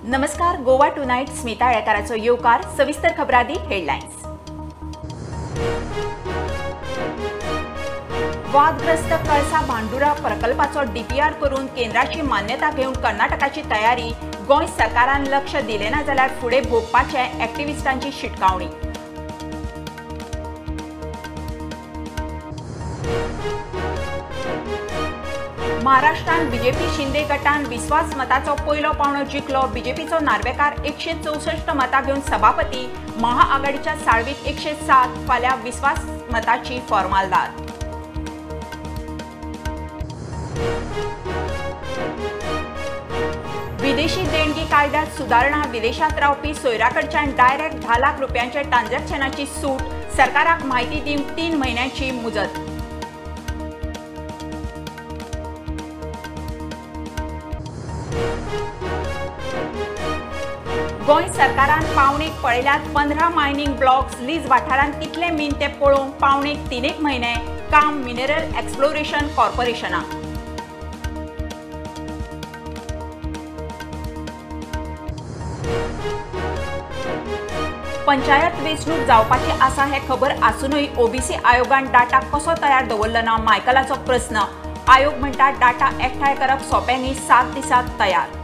नमस्कार. गोवा टुनाइट स्मिता येळकाराचो येवकार. सविस्तर खबरादी हेडलाइन्स. वादग्रस्त कळसा भांडुरा प्रकल्पाचो डीपीआर करून केंद्राची मान्यता घेवन कर्नाटकाची तयारी. गोंय सरकारान लक्ष दिले ना जाल्यार फुडे भोगपाचे ॲक्टिव्हिस्टांची शिटकावणी. महाराष्ट्रात बीजेपी शिंदे गटान विश्वास मताचो पयलो पावणो जिखलो. बीजेपीचो नार्वेकार 164 मतां घेवन सभापती. महाआघाडीच्या साळवीत 107. फाल्यां विश्वास मताची फॉर्मालदाद. विदेशी देणगी कायद्यात सुदारणा. विदेशात रावपी सोयऱ्याकडच्यान डायरेक्ट 10 लाख रुपयांचे ट्रान्झॅक्शनाची सूट. सरकाराक म्हायती दिवंक 3 म्हयन्यांची मुजत. गोंय सरकारान पावणेक पळयल्यात 15 मायनिंग ब्लॉक्स. लीज वाठारांत कितले मीन ते पळोवंक पावणेक 3 म्हयने काम मिनरल एक्सप्लोरेशन कॉर्पोरेशनाक. पंचायत वेंचणूक जावपाची आसा हे खबर आसूनय ओबीसी आयोगान डाटा कसो तयार दवरलो ना मायकलाचो प्रस्न. आयोग म्हणटा डाटा एकठांय करप सोंपें न्ही, 7 दिसांत तयार.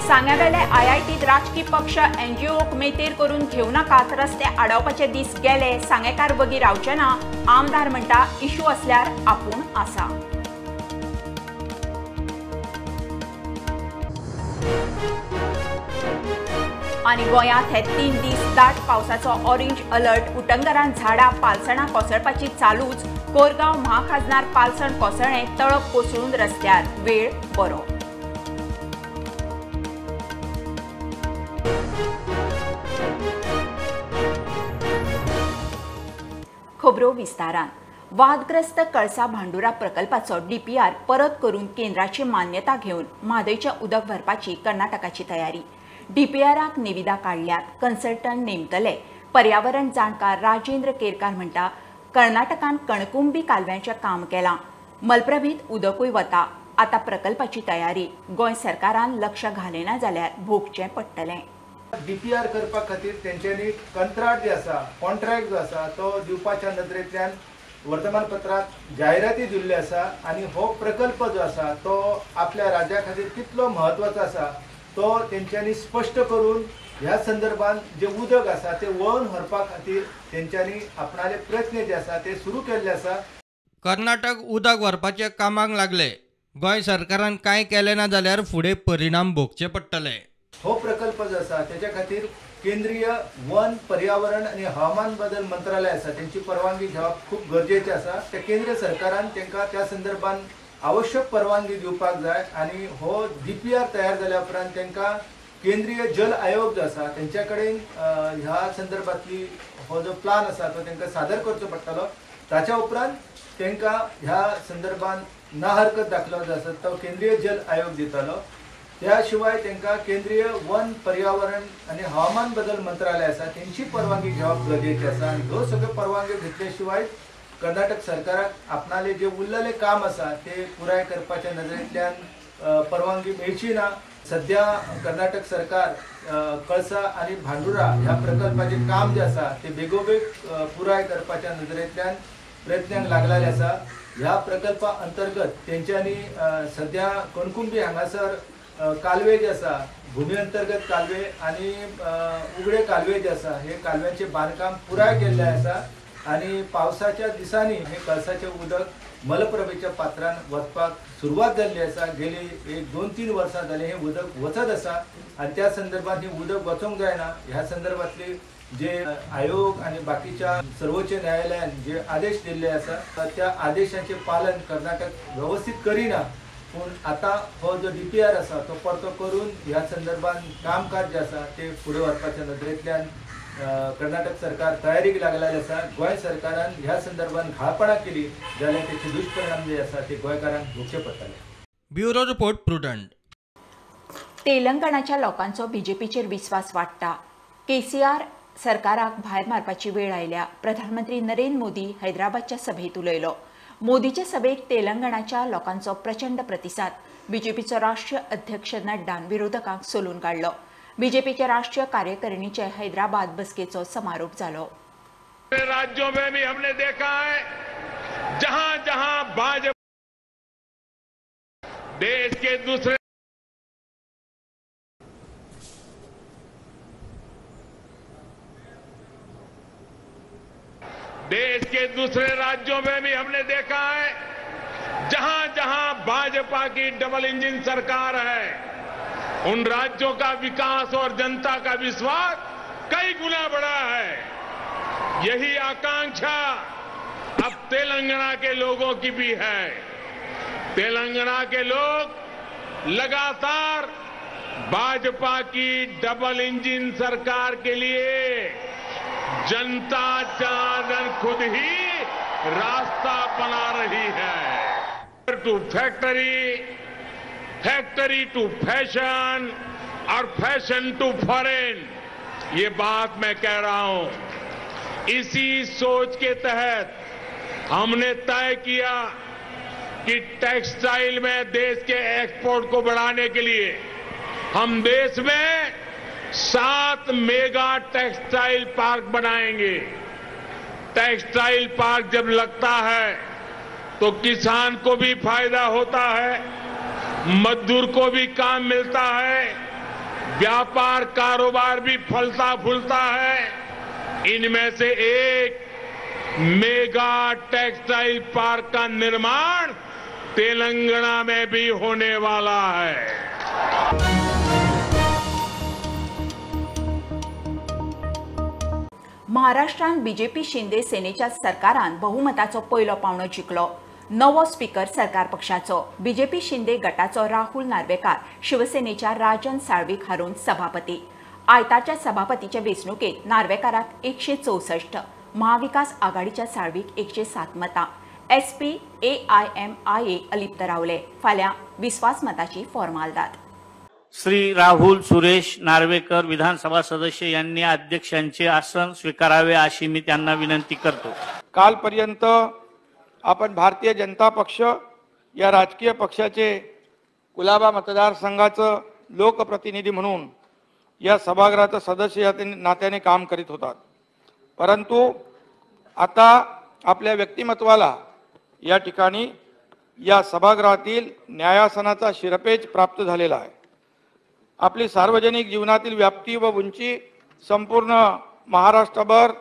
सांग्यावेले आयआयटीत राजकी पक्ष एनजीओक मेतेर करून घेवं नाकात. रस्ते आडवपाचे दीस गेले. सांगेकार बगी रावचे ना. आमदार म्हणटा इशू असल्यार आपूण आसा. आनी गोंयांत हे 3 दीस दाट पावसाचो ऑरेंज अलर्ट. उटंगरांत झाडां पालसणां कोसळपाची चालूच. कोरगांव म्हाखाजनार पालसण कोसळ्ळें. तळप कोसळून रस्त्यार. वेळ बरो. खबरो विस्तारान. वादग्रस्त कळसा भांडुरा प्रकल्पाचो डीपीआर परत करून केंद्राची मान्यता घेवन म्हादयचें उदक भरपाची कर्नाटकाची तयारी. डीपीआराक निविदा काडल्यात. कन्सल्टंट नेमतले. पर्यावरण जाणकार राजेंद्र केरकार म्हणटा कर्नाटकान कणकुंबी कालव्यांचें काम केलां. मलप्रभीत उदकूय वता. आतां प्रकल्पाची तयारी. गोंय सरकारान लक्ष घालेना जाल्यार भोगचें पडटलें. डीपीआर करपा खातीर तेंच्यांनी कंत्राट जे आसा, कॉन्ट्रॅक्ट जो आसा तो दिवपाच्या नदरेंतल्यान वर्तमानपत्रांत जायराती दिल्ल्यो आसा. आनी हो प्रकल्प जो आसा तो आपल्या राज्या खातीर कितलो म्हत्वाचो आसा तो तेंच्यांनी स्पश्ट करून ह्या संदर्भात जे उदक आसा ते वळोवन व्हरपा खातीर तेंच्यांनी आपणाले प्रयत्न जे आसा ते सुरू केल्ले आसा. कर्नाटक उदक व्हरपाच्या कामाक लागले. गोंय सरकारान कांय केलें ना जाल्यार फुडें परिणाम भोगचे पडटले. हो प्रकल्प जो आसा तेच्या खातीर केंद्रीय वन, पर्यावरण आणि हवामान बदल मंत्रालय आसा तेंची परवानगी घेवप खूप गरजेचें आसा. त्या केंद्र सरकारान तेंकां त्या संदर्भात आवश्यक परवानगी दिवपाक जाय. आनी हो डीपीआर तयार जाल्या उपरांत तेंकां केंद्रीय जल आयोग जो आसा तेंच्या कडेन ह्या संदर्भातली हो जो प्लान आसा तो तेंकां सादर करचो पडटलो. ताच्या उपरांत तेंकां ह्या संदर्भात ना हरकत दाखलो जो आसा तो केंद्रीय जल आयोग दितलो. त्या शिवाय तेंकां केंद्रीय वन, पर्यावरण आणि हवामान बदल मंत्रालय आसा तेंची परवानगी घेवप गरजेचें आसा. आनी ह्यो सगळ्यो परवानग्यो घेतले शिवाय कर्नाटक सरकाराक आपणाले जे उरलेले काम आसा ते पुराय करपाच्या नदरेंतल्यान परवानगी मेळची ना. सध्या कर्नाटक सरकार कळसा आणि भांडुरा ह्या प्रकल्पाचे काम जे आसा ते बेगोबेग पुराय करपाच्या नदरेंतल्यान प्रयत्नांक लागलेले आसा. ह्या प्रकल्पा अंतर्गत तेंच्यांनी सध्या कणकुंबी हांगासर कालवे जे आसा, भूमी अंतर्गत कालवे आणि उगडे कालवे जे आसा हे कालव्यांचे बांदकाम पुराय केल्ले आसा. आणि पावसाच्या दिसांनी हे कळसाचे उदक मलप्रभेच्या पात्रान वचपाक सुरवात जाल्ली आसा. गेली 1-2-3 वर्सां जाली हे उदक वचत आसा. आणि त्या संदर्भात हे उदक वचोंक जायना ह्या संदर्भातले जे आयोग आणि बाकीच्या सर्वोच्च न्यायालयान जे आदेश दिल्ले आसा त्या आदेशाचे पालन कर्नाटक व्यवस्थित करिना. पूण आता हो जो डीपीआर आसा तो परतो करून ह्या संदर्भात कामकाज जे आसा ते फुडें व्हरपाच्या नदरेंतल्यान कर्नाटक सरकार तयारीक लागलेले आसा. गोंय सरकारान ह्या संदर्भात घाळपणां केली जाल्यार तेचे दुष्परिणाम जे आसा ते गोंयकारांक भोगचे पडटले. Bureau report prudent. तेलंगणाच्या लोकांचो बीजेपीचेर विश्वास वाडटा. केसीआर सरकाराक भायर मारपाची वेळ आयल्या. प्रधानमंत्री नरेंद्र मोदी हैदराबादच्या सभेत उलयलो. मोदीच्या सभेक तेलंगणाच्या लोकांचो प्रचंड प्रतिसाद. बीजेपीचो राष्ट्रीय अध्यक्ष नड्डान विरोधकांक सोलून काडलो. बीजेपीचे राष्ट्रीय कार्यकारिणीचे हैदराबाद बसकेचो समारोप जालो. राज्यों में भी हमने देखा है जहां जहां भाजपा देश के दूसरे राज्यों में भी हमने देखा है जहां जहां भाजपा की डबल इंजन सरकार है उन राज्यों का विकास और जनता का विश्वास कई गुना बढ़ा है. यही आकांक्षा अब तेलंगाना के लोगों की भी है. तेलंगाना के लोग लगातार भाजपा की डबल इंजन सरकार के लिए जनता जनार्दन खुद ही रास्ता बना रही है. To factory, factory to fashion और फैशन टू फॉरेन, ये बात मैं कह रहा हूं. इसी सोच के तहत हमने तय किया कि टेक्सटाइल में देश के एक्सपोर्ट को बढ़ाने के लिए हम देश में 7 मेगा टेक्सटाइल पार्क बनाएंगे. टेक्सटाइल पार्क जब लगता है तो किसान को भी फायदा होता है, मजदूर को भी काम मिलता है, व्यापार कारोबार भी फलता फूलता है. इनमें से एक मेगा टेक्सटाइल पार्क का निर्माण तेलंगाना में भी होने वाला है. महाराष्ट्रात बीजेपी शिंदे सेनेच्या सरकारान बहुमताचो पयलो पावंडो जिखलो. नवो स्पीकर सरकार पक्षाचो. बीजेपी शिंदे गटाचो राहुल नार्वेकार शिवसेनेच्या राजन साळवीक हारोवन सभापती. आयतारच्या सभापतीच्या वेंचणुकेत नार्वेकाराक 164, महाविकास आघाडीच्या साळवीक 107 मतां. एसपी एआयएमआयए अलिप्त रावले. फाल्यां विस्वास मताची फॉर्मालदाद. श्री राहुल सुरेश नार्वेकर विधानसभा सदस्य यांनी अध्यक्षांचे आसन स्वीकारावे अशी मी त्यांना विनंती करतो. कालपर्यंत आपण भारतीय जनता पक्ष या राजकीय पक्षाचे कुलाबा मतदारसंघाचं लोकप्रतिनिधी म्हणून या सभागृहाचं सदस्य या नात्याने काम करीत होतात. परंतु आता आपल्या व्यक्तिमत्वाला या ठिकाणी या सभागृहातील न्यायासनाचा शिरपेच प्राप्त झालेला आहे. आपली सार्वजनिक जीवनातील व्याप्ती व उंची संपूर्ण महाराष्ट्रभर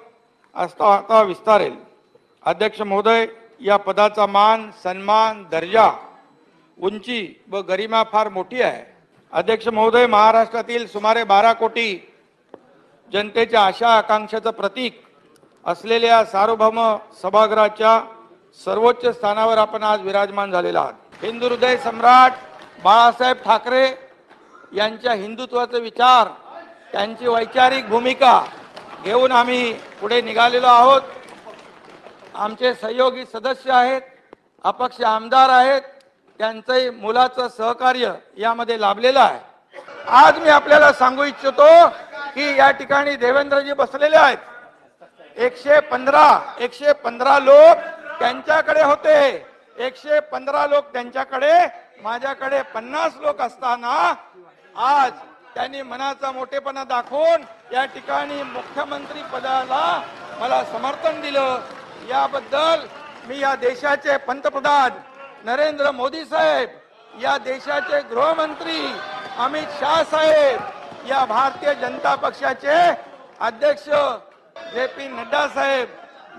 आता विस्तारेल. अध्यक्ष महोदय, या पदाचा मान, सन्मान, दर्जा, उंची व गरिमा फार मोठी आहे. अध्यक्ष महोदय, महाराष्ट्रातील सुमारे 12 कोटी जनतेच्या आशा आकांक्षाचं प्रतीक असलेल्या सार्वभौम सभागृहाच्या सर्वोच्च स्थानावर आपण आज विराजमान झालेला आहात. हिंदू हृदय सम्राट बाळासाहेब ठाकरे यांच्या हिंदुत्वाचे विचार, त्यांची वैचारिक भूमिका घेऊन आम्ही पुढे निघालेलो आहोत. आमचे सहयोगी सदस्य आहेत, अपक्ष आमदार आहेत, त्यांचे मुलाचं सहकार्य यामध्ये लाभलेलं आहे. आज मी आपल्याला सांगू इच्छितो की या ठिकाणी देवेंद्रजी बसलेले आहेत. 115 लोक त्यांच्याकडे होते. 115 लोक त्यांच्याकडे, माझ्याकडे 50 लोक असताना आज त्यांनी मनाचा मोठेपणा दाखवून या ठिकाणी मुख्यमंत्री पदाला मला समर्थन दिलं. याबद्दल मी या देशाचे पंतप्रधान नरेंद्र मोदी साहेब, या देशाचे गृहमंत्री अमित शाह साहेब, या भारतीय जनता पक्षाचे अध्यक्ष JP नड्डा साहेब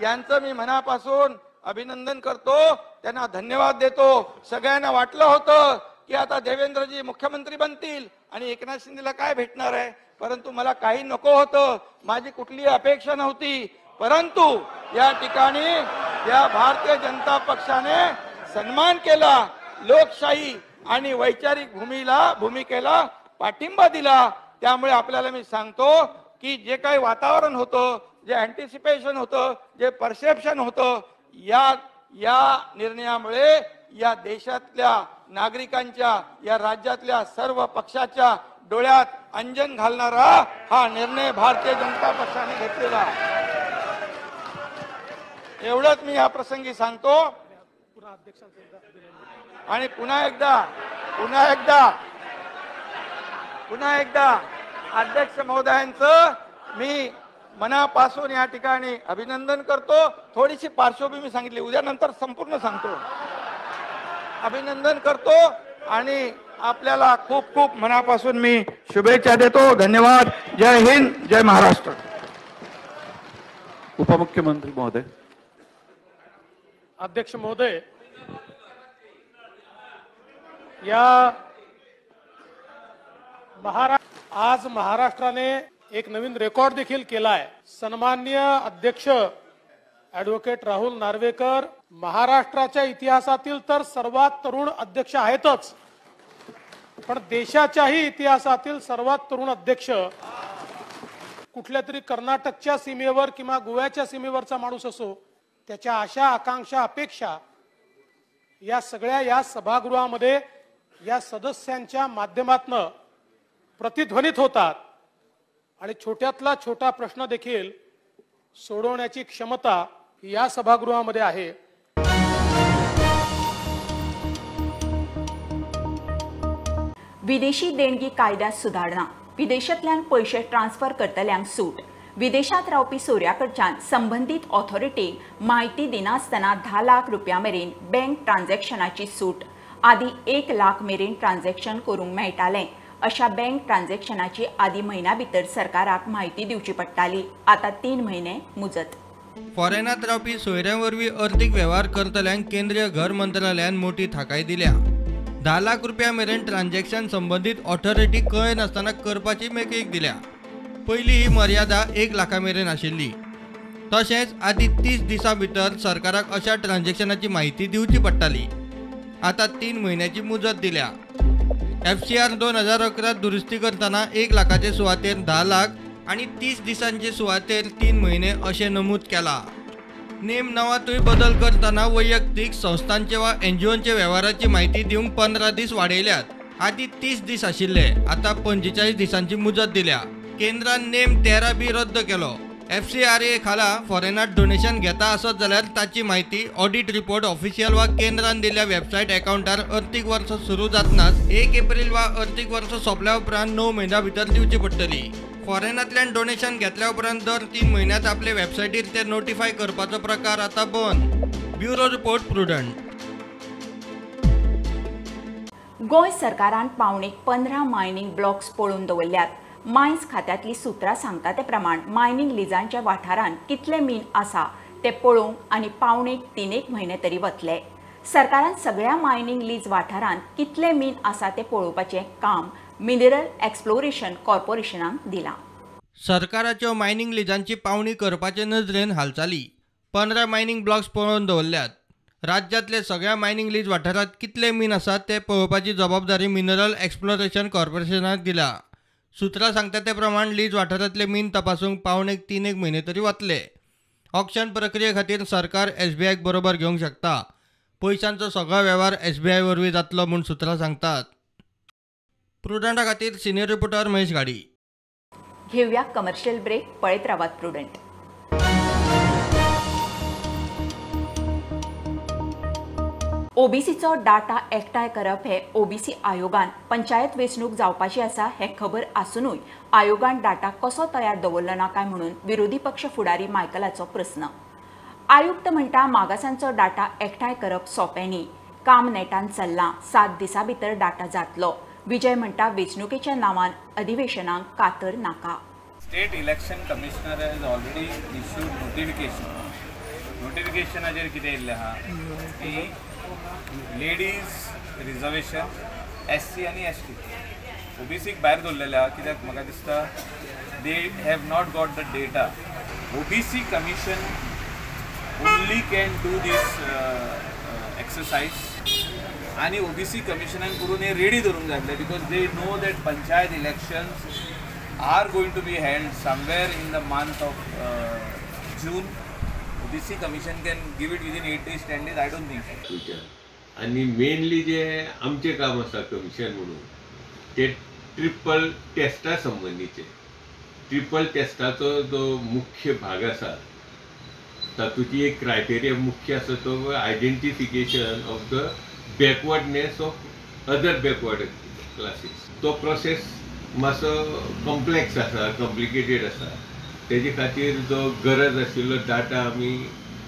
यांचं मी मनापासून अभिनंदन करतो, त्यांना धन्यवाद देतो. सगळ्यांना वाटलं होतं की आता देवेंद्रजी मुख्यमंत्री बनतील आणि एकनाथ शिंदेला काय भेटणार आहे, परंतु मला काही नको होतं, माझी कुठलीही अपेक्षा नव्हती. परंतु या ठिकाणी या भारतीय जनता पक्षाने सन्मान केला, लोकशाही आणि वैचारिक भूमिकेला पाठिंबा दिला. त्यामुळे आपल्याला मी सांगतो की जे काही वातावरण होतं, जे अँटिसिपेशन होतं, जे परसेप्शन होतं, या निर्णयामुळे या देशातल्या नागरिकांच्या, या राज्यातल्या सर्व पक्षाच्या डोळ्यात अंजन घालणारा हा निर्णय भारतीय जनता पक्षाने घेतलेला. एवढंच मी या प्रसंगी सांगतो. आणि पुन्हा एकदा अध्यक्ष महोदयांचं मी मनापासून या ठिकाणी अभिनंदन करतो. थोडीशी पार्श्वभूमी सांगितली, उद्या नंतर संपूर्ण सांगतो. अभिनंदन करतो आणि आपल्याला खूप खूप मनापासून मी शुभेच्छा देतो. धन्यवाद. जय हिंद, जय महाराष्ट्र. उपमुख्यमंत्री महोदय. अध्यक्ष महोदय, या आज महाराष्ट्राने एक नवीन रेकॉर्ड देखील केला आहे. सन्माननीय अध्यक्ष ॲडव्होकेट राहुल नार्वेकर महाराष्ट्राच्या इतिहासातील तर सर्वात तरुण अध्यक्ष आहेतच, पण देशाच्याही इतिहासातील सर्वात तरुण अध्यक्ष कुठल्या तरी कर्नाटकच्या सीमेवर किंवा गोव्याच्या सीमेवरचा माणूस असो, त्याच्या आशा आकांक्षा अपेक्षा या सगळ्या या सभागृहामध्ये या सदस्यांच्या माध्यमातून प्रतिध्वनित होतात आणि छोट्यातला छोटा प्रश्न देखील सोडवण्याची क्षमता या सभागृहामध्ये आहे. विदेशी देणगी कायद्यात सुधारणा, विदेशांतल्यान पैसे ट्रान्स्फर करतल्यांक सूट. विदेशात रावपी सोयऱ्याकडच्यान संबंधीत ऑथॉरिटीक म्हायती दिनासतना 10 लाख रुपया मेरेन बँक ट्रान्झॅक्शनाची सूट. आदी 1 लाख मेरेन ट्रान्झॅक्शन करूंक मेळटालें. अशा बँक ट्रान्झॅक्शनाची आदी म्हयन्या भितर सरकाराक म्हायती दिवची पडटाली. आता 3 महिने मुजत. फॉरेनात रावपी सोयऱ्यां वरवीं अर्थीक वेव्हार करतल्यांक केंद्रीय घर मंत्रालयान मोठी थाकाय दिल्या. 10 लाख रुपया मेरेन ट्रान्झॅक्शन संबंधीत ऑथॉरिटी कळय नासतना करपाची मेकळीक दिल्या. पयलीं ही मर्यादा 1 लाखा मेरेन आशिल्ली. तशेंच आदी 30 दिसां भितर सरकाराक अशा ट्रान्झॅक्शनाची म्हायती दिवची पडटाली. आता 3 म्हयन्याची मुजत दिल्या. FCR 2011 दुरुस्ती करतना 1 लाखाचे सुवातेर 10 लाख आणि 30 दिसांचे सुवातेर 3 महिने अशें नमूद केला. नेम नांवांतूय बदल करतना वैयक्तीक संस्थांचे वा NGOचे वेव्हाराची म्हायती दिवंक 15 दीस वाडयल्यात. आदी 30 दीस आशिल्ले, आता 45 दिसांची मुजत दिल्या. केंद्रान नेम 13B रद्द केलो. FCRA खाला फॉरेनात डोनेशन घेता आसत जाल्यार ताची म्हायती ऑडिट रिपोर्ट ऑफिशियल वा केंद्रान दिल्ल्या वेबसायट अकाउंटार अर्थीक वर्स सुरू जातनाच 1 एप्रिल वा अर्थीक वर्स सोंपल्या उपरांत 9 म्हयन्या भितर दिवची पडटली. फॉरेनांतल्यान डोनेशन घेतल्या उपरांत दर 3 म्हयन्यात आपले वेबसायटीर ते नोटिफाय करपाचो प्रकार आता बंद. Bureau report prudent. गोंय सरकारान पावणेक 15 मायनिंग ब्लॉक्स पळोवन दवरल्यात. मायन्स खात्यांतली सुत्रां सांगता ते प्रमाण मायनिंग लिजांच्या वाठारांत कितले मीन आसा ते पळोवंक आनी पावणेक 3 म्हयने तरी वतले. सरकारान सगळ्या मायनिंग लीज वाठारांत कितले मीन आसा ते पळोवपाचें काम मिनरल एक्सप्लोरेशन कॉर्पोरेशनाक दिलां. सरकाराच्यो मायनिंग लिजांची पावणी करपाचे नजरेन हालचाली 15 मायनिंग ब्लॉक्स पळोवन दवरल्यात. राज्यांतले सगळ्या मायनिंग लीज वाठारांत कितले मीन आसात ते पळोवपाची जबाबदारी मिनरल एक्सप्लोरेशन कॉर्पोरेशनाक दिला. सुत्रां सांगता ते प्रमाण लीज वाठारांतले मीन तपासूंक पावणेक 3 म्हयने तरी वतले. ऑक्शन प्रक्रिये खातीर सरकार SBI बरोबर घेवंक शकता. पयशांचो सगळो वेव्हार SBI वरवीं जातलो म्हूण सुत्रां सांगतात. प्रुडंटा खातीर सिनियर रिपोर्टर महेश गाडी. घेवया कमर्शियल ब्रेक. पळयत रावात प्रुडंट. ओबीसीचो डाटा एकठांय करप हे ओबीसी आयोगान पंचायत वेंचणूक जावपाची आसा हे खबर आसूनय आयोगान डाटा कसो तयार दवरलो ना काय म्हणून विरोधी पक्ष फुडारी मायकलाचो प्रस्न. आयुक्त म्हणटा मागासांचो डाटा एकठांय करप सोंपें न्ही. काम नेटान चल्लां. 7 दिसां भितर डाटा जातलो. विजय म्हणटा वेंचणुकेच्या नांवान अधिवेशनाक कातर नाका. State election commissioner has already issued नोटिफिकेशनाचेर कितें येयल्लें आहा की लेडीज रिजर्वेशन SC आनी ST OBCक भायर दवरलेले आहा. कित्याक म्हाका दिसता they have not got the data. OBC commission only can do this exercise आनी OBC कमिशनान करून हे रेडी धरूंक जाय आसलें because they know that panchayat elections are going to be held somewhere in the month of June. OBC commission can give it within 8 days 10 days. I don't think so. आणि mainly जे आमचे काम आसा कमिशन म्हणून ते ट्रिपल टेस्टा संबंधीचे. Triple टेस्टाचो जो मुख्य भाग आसा तातूंची एक क्रायटेरिया मुख्य आसा तो identification of the backwardness of other backward classes. तो प्रोसेस मातसो कॉम्प्लेक्स आसा, कॉम्प्लिकेटेड आसा. तेजे खातीर जो गरज आशिल्लो डाटा आमी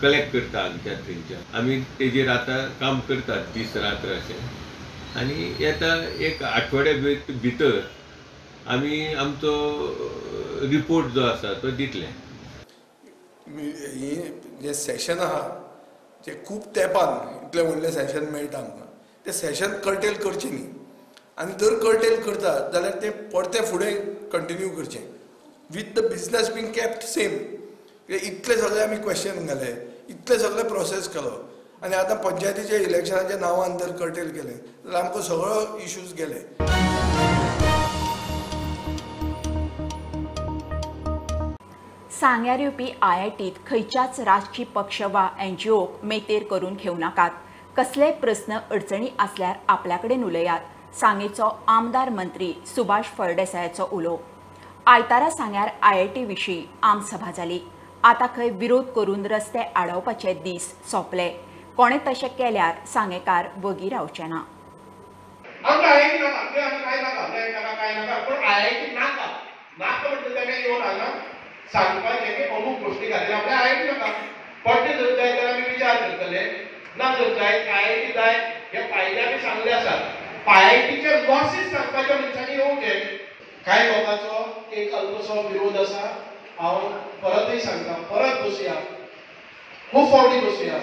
कलेक्ट करता आमच्या थंयच्यान. आमी तेजेर आतां काम करतात दीस रात्र अशें. आनी येता एक आठवड्या भितर आमी आमचो रिपोर्ट जो आसा तो दितले. जे सेशन आहा जे खूब तेंपान इतलें व्हडलें सेशन मेळटा आमकां, तें सेशन कर्टेल करचें न्ही. आनी जर कर्टेल करतात जाल्यार तें परतें फुडें कंटिन्यू करचें with the business been kept same. इतले सगळे आमी क्वेश्चन घाले, इतले सगळे प्रोसेस केलो, आनी आतां पंचायतीच्या इलेक्शनाच्या नांवान जर कर्टेल केलें जाल्यार आमकां सगळो इश्यूज गेले. सांग्यार येवपी IITत खंयच्याच राजकी पक्ष वा NGOक मेतेर करून घेवं नाकात. कसलेय प्रस्न अडचणी आसल्यार आपल्या कडेन उलयात. सांगेचो आमदार मंत्री सुभाष फळदेसायाचो उलो. आयतारा सांग्यार IIT विशीं आमसभा जाली. आतां खंय विरोध करून रस्ते आडवपाचे दीस सोंपले. कोणे तशें केल्यार सांगेकार वगी रावचे ना. सांगपाचें की अमूक गोश्टी खातीर आपल्या IIT नाका. पडटे जर जाय जाल्यार आमी विचार करतले. ना जर जाय IIT जाय हे फायदे आमी सांगले आसात. IITचे लॉसीस सांगपाच्या मनशांनी येवचे. कांय लोकांचो एक अल्पसो विरोध आसा. हांव परतय सांगता, परत बसया, खूब फावटी बसया.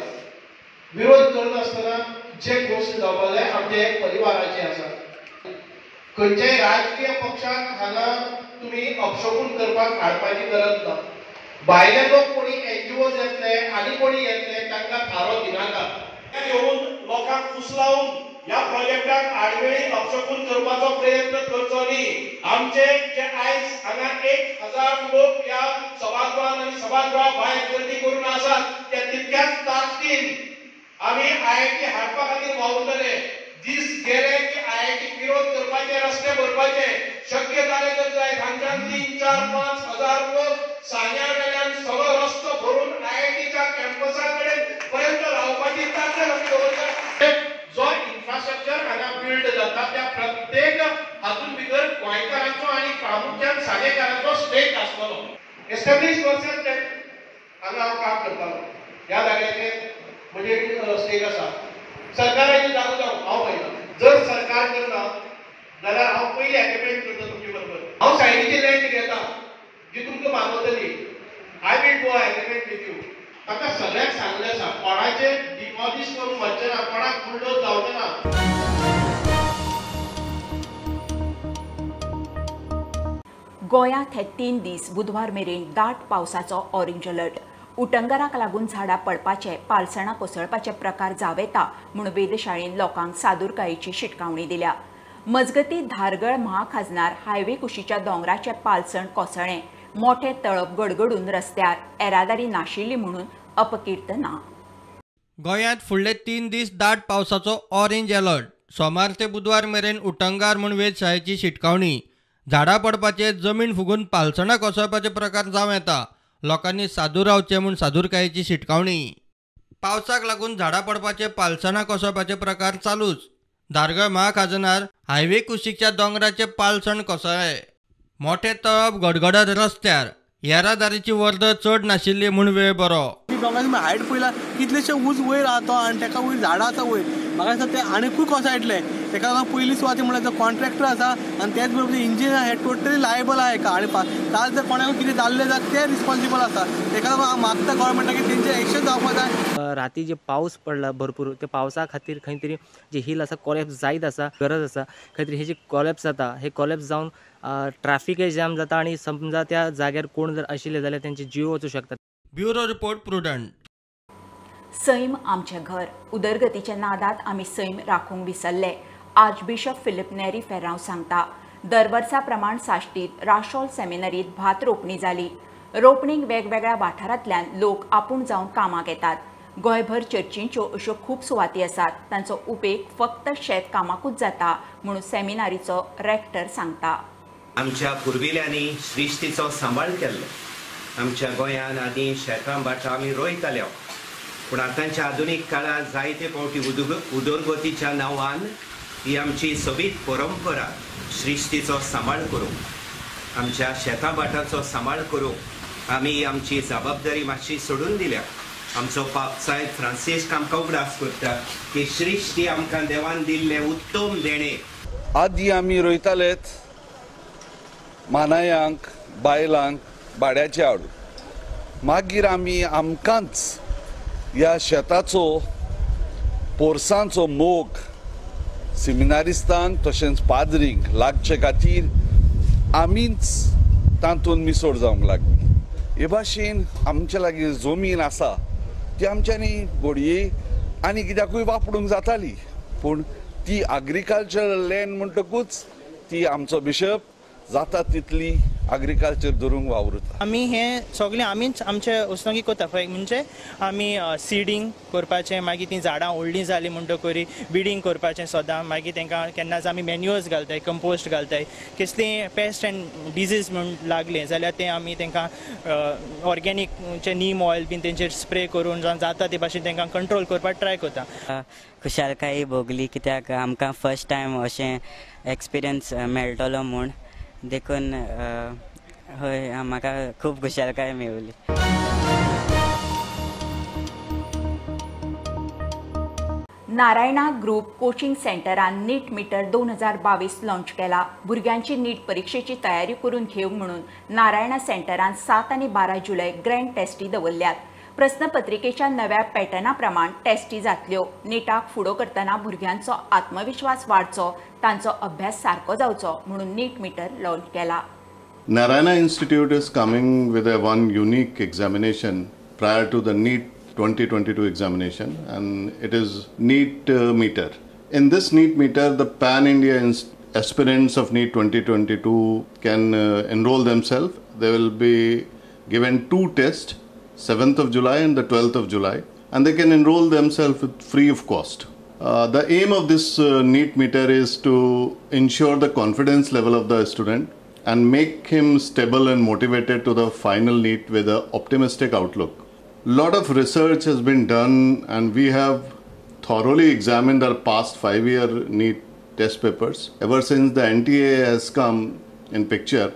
विरोध करनासतना जे गोश्ट जावपाक जाय आमचे परिवाराचे आसा. खंयच्याय राजकीय पक्षाक हांगा तुम्ही अपशगुन करपाक हाडपाची गरज ना. भायले लोक कोणी NGOज येतले आनी कोणी येतले तांकां थारो दिनाका. येवन लोकांक फुसलावन ह्या प्रोजेक्टाक आडमेळी अपशगुन करपाचो प्रयत्न करचो न्ही. आमचे जे आयज हांगा 1000 लोक ह्या सभागृहांत आनी सभागृहा भायर गर्दी करून आसात ते तितक्याच ताकदीन आमी IIT हाडपा खातीर वावुरतले. दीस गेले की IIT विरोध करपाचे, रस्ते भरपाचे. शक्य जालें तर जाय हांगाच्यान 3, 4, 5 हजार लोक सांग्या वेल्यान सगळो रस्तो भरून IITच्या कॅम्पसा कडेन पर्यंत रावपाची ताकद आमी दवरता. जो इन्फ्रास्ट्रक्चर हांगा बिल्ड जाता त्या प्रत्येक हातून भितर गोंयकारांचो आनी प्रामुख्यान सांगेकारांचो स्टेक आसतलो. एस्टॅब्लिश पर्सन हांगा हांव काम करतालो. ह्या जाग्याचेर म्हणजे स्टेक आसा. सरकाराची जागो जावं हांव पळयना. जर सरकार करना जाल्यार हांव पयली एग्रीमेंट करता तुमचे बरोबर. हांव सायडीची लँड घेता जी तुमकां मागवतली. I will do agreement with you. ताका सगळ्यांक सांगलें आसा कोणाचे डिमॉलिश करून वचचें ना, कोणाक बुलडोज जावचें ना. गोंयांत हे 3 दीस बुधवार मेरेन दाट पावसाचो ऑरेंज अलर्ट. उटंगराक लागून झाडां पडपाचे, पालसणां कोसळपाचे प्रकार जाव येता म्हूण वेधशाळेन लोकांक सादूरकायेची शिटकावणी दिल्या. मजगतीं धारगळ महाखाजनार हायवे कुशीच्या दोंगराचे पालसण कोसळ्ळें. मोठे तळप गडगडून रस्त्यार येरादारी नाशिल्ली म्हणून अपकीर्त ना. गोंयांत फुडले 3 दीस दाट पावसाचो ऑरेंज अलर्ट. सोमार ते बुधवार मेरेन उटंगार म्हूण वेधशाळेची शिटकावणी. झाडां पडपाचे, जमीन फुगून पालसणां कोसळपाचे प्रकार जावं येता. लोकांनी सादूर रावचे म्हूण सादूरकायेची शिटकावणी. पावसाक लागून झाडां पडपाचे, पालसणां कोसळपाचे प्रकार चालूच. धारगळ महाखाजनार हायवे कुशीकच्या दोंगराचे पालसण कोसळ्ळे. मोठे तळप गडगडत रस्त्यार. येरादारीची वर्दळ चड नाशिल्ली म्हूण वेळ बरो. दोंगराची हायट पळयला कितलेशे उंच वयर आहा तो आनी ताका वयर झाडां आसा वयर. म्हाका दिसता ते आनीकूय कोसळटले. ताका लागून पयली सुवाती म्हळ्यार जो कॉन्ट्रॅक्टर आसा आनी त्याच बरोबर इंजिन हे टोटली लायबल आहा हेका. आनी काल जर कोणाक कितें जाल्लें जाल्यार ते रिस्पॉन्सिबल आसा. ताका लागून हांव मागता गोवोरमेंटाक की तेंचे एक्शन जावपाक जाय. राती जे पावस पडला भरपूर, त्या पावसा खातीर खंय तरी जे हिल आसा कॉलेप्स जायत आसा, गरज आसा. खंय तरी हे जे कॉलेप्स जाता हे कॉलेप्स जावन ट्रॅफिकय जॅम जाता आनी समजा त्या जाग्यार कोण जर आशिल्ले जाल्यार तेंचे जीव वचूं शकतात. Bureau report prudent. सैम आमचें घर. उदरगतीच्या नादात आमी सैम राखूंक विसरले. आर्चबिशप फिलिप नेरी फेरांव सांगता. दर वर्सा प्रमाण साश्टीत राशोल सेमिनरीत भात रोपणी जाली. रोपणीक वेगवेगळ्या वाठारांतल्यान लोक आपूण जावन कामाक येतात. गोंयभर चर्चींच्यो अश्यो खूब सुवाती आसात. तांचो उपेग फक्त शेत कामाकूच जाता म्हणून सेमिनारीचो रॅक्टर सांगता. आमच्या पुर्विल्यांनी श्रिश्टीचो सांबाळ केल्लो आमच्या गोंयांत आदीं शेतां भाटां आमी रोयताल्यो, पूण आतांच्या आधुनीक काळांत जायते फावटी उदरगतीच्या नांवान ही आमची सोबीत परंपरा श्रिश्टीचो सांबाळ करूंक, आमच्या शेतां भाटांचो सांबाळ करूंक आमी आमची जबाबदारी मातशी सोडून दिल्या. आमचो पापसायब फ्रांसिस्क आमकां उगडास करता की श्रिश्टी आमकां देवान दिल्लें उत्तम देणे. आदीं आमी रोयतालेत मानायांक बायलांक भाड्याचे हाडून, मागीर आमी आमकांच ह्या शेताचो पोरसांचो मोग सेमिनारिस्तांक तशेंच पाद्रींक लागचे खातीर आमीच तातूंत मिसळ जावंक लागली. हे भाशेन आमचे लागीं जमीन आसा ती आमच्यांनी घोडये आनी कित्याकूय वापरूंक जाताली, पूण ती एग्रीकल्चरल लँड म्हणटकूच ती आमचो बिशप जाता तितली एग्रीकल्चर धरूंक वावरता. आमी हे सगळें आमीच आमचे उसनोगी करता. म्हणजे आमी सिडींग करपाचें, मागीर ती झाडां व्हडलीं जालीं म्हणटकूर बिडींग करपाचें सदां, मागीर तांकां केन्नाच आमी मॅन्युअर्स घालताय, कंपोस्ट घालताय. कसलीं पेस्ट एंड डिजीज म्हूण लागलें जाल्यार तें आमी तांकां ऑर्गेनीकचे नीम ऑयल बीन तेंचेर स्प्रे करून जाता ते भाशेन तांकां कंट्रोल करपाक ट्राय करता. खुशालकायी भोगली, कित्याक आमकां फर्स्ट टायम अशें एक्सपिरियन्स मेळटलो म्हूण देखून हय म्हाका खूब खुशालकाय मेळ्ळी. नारायणा ग्रुप कोचिंग सेंटरान नीट मीटर 2022 लॉन्च केला. भुरग्यांची नीट परीक्षेची तयारी करून घेवंक म्हणून नारायणा सेंटरान 7 आनी 12 जुलय ग्रँड टेस्टी दवरल्यात. प्रस्नपत्रिकेच्या नव्या पॅटर्ना प्रमाण टेस्टी जातल्यो. नीटाक फुडो करतना भुरग्यांचो आत्मविश्वास वाडचो, तांचो अभ्यास सारको जावचो म्हणून नीट मीटर लॉन्च केला. Narayana Institute is coming with a one unique examination prior to the NEET 2022 examination, and it is NEET meter. In this NEET meter, the pan-India aspirants of NEET 2022 can enroll themselves. They will be given 2 tests, 7th of July and the 12th of July, and they can enroll themselves free of cost. The aim of this NEET meter is to ensure the confidence level of the student and make him stable and motivated to the final NEET with an optimistic outlook. Lot of research has been done, and we have thoroughly examined our past 5-year NEET test papers. Ever since the NTA has come in picture,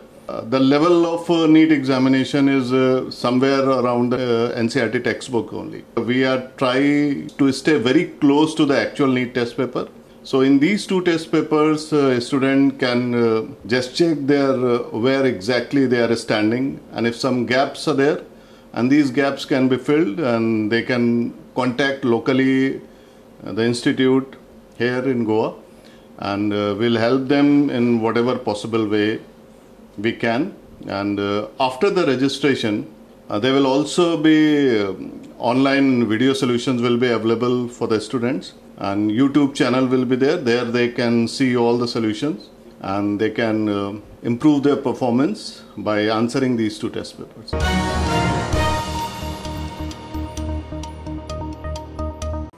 the level of NEET examination is somewhere around the NCERT textbook only. We are trying to stay very close to the actual NEET test paper. So in these 2 test papers, a student can just check where exactly they are standing, and if some gaps are there, and these gaps can be filled, and they can contact locally the institute here in Goa, and we'll help them in whatever possible way we can. And after the registration, there will also be online video solutions will be available for the students, and YouTube channel will be there. There they can see all the solutions, and they can improve their performance by answering these 2 test papers.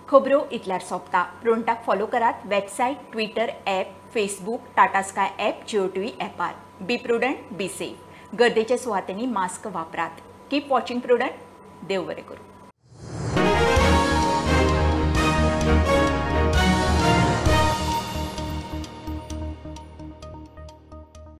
खबरो इतल्यार सोंपता. प्रोंटाक follow करात website, Twitter, app, Facebook, Tata Sky app, Jio TV ॲपार. Be prudent, be safe. गर्देच्या सुवातांनी mask वापरात. Keep watching prudent. देव बरें करूं.